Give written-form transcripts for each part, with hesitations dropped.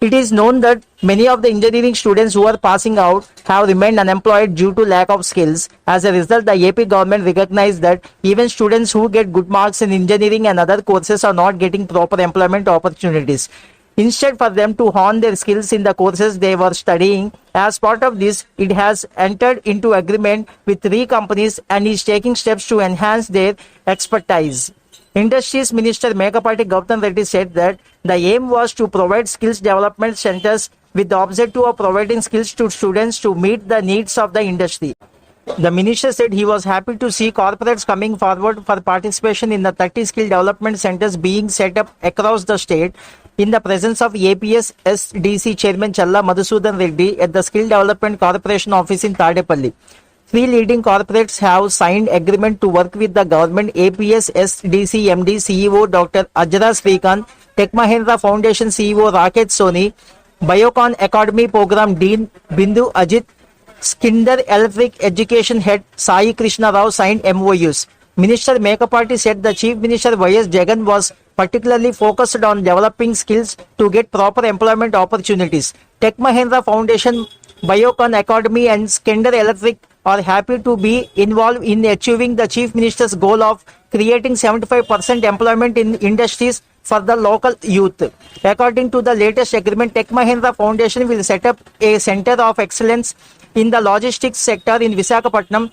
It is known that many of the engineering students who are passing out have remained unemployed due to lack of skills. As a result, the AP government recognized that even students who get good marks in engineering and other courses are not getting proper employment opportunities. Instead, for them to hone their skills in the courses they were studying, as part of this, it has entered into agreement with 3 companies and is taking steps to enhance their expertise. Industries Minister Megapati Gautam Reddy said that the aim was to provide skills development centers with the objective of providing skills to students to meet the needs of the industry. The minister said he was happy to see corporates coming forward for participation in the 30 skill development centers being set up across the state in the presence of APS SDC Chairman Challa Madhusudan Reddy at the Skill Development Corporation office in Tadepalli. 3 leading corporates have signed agreement to work with the government. APS SDC MD CEO Dr. Ajra Srikanth, Tech Mahindra Foundation CEO Rakesh Soni, Biocon Academy Program Dean Bindu Ajit, Skinder Electric Education Head Sai Krishna Rao signed MOUs. Minister Megapati said the Chief Minister Y.S. Jagan was particularly focused on developing skills to get proper employment opportunities. Tech Mahindra Foundation, Biocon Academy and Skinder Electric are happy to be involved in achieving the Chief Minister's goal of creating 75% employment in industries for the local youth. According to the latest agreement, Tech Mahindra Foundation will set up a center of excellence in the logistics sector in Visakhapatnam.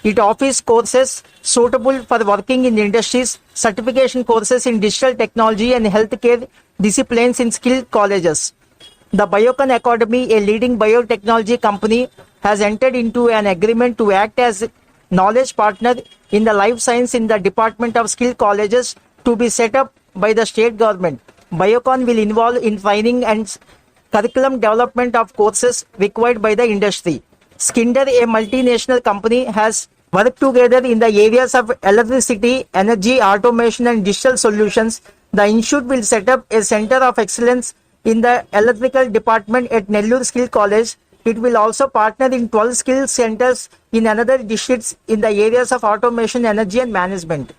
It offers courses suitable for working in industries, certification courses in digital technology and healthcare disciplines in skilled colleges. The Biocon Academy, a leading biotechnology company, has entered into an agreement to act as knowledge partner in the life science in the Department of Skilled Colleges to be set up by the state government. Biocon will involve in training and curriculum development of courses required by the industry. Skinder, a multinational company, has worked together in the areas of electricity, energy, automation and digital solutions. The institute will set up a center of excellence in the electrical department at Nellore Skill College. It will also partner in 12 skill centers in another districts in the areas of automation, energy and management.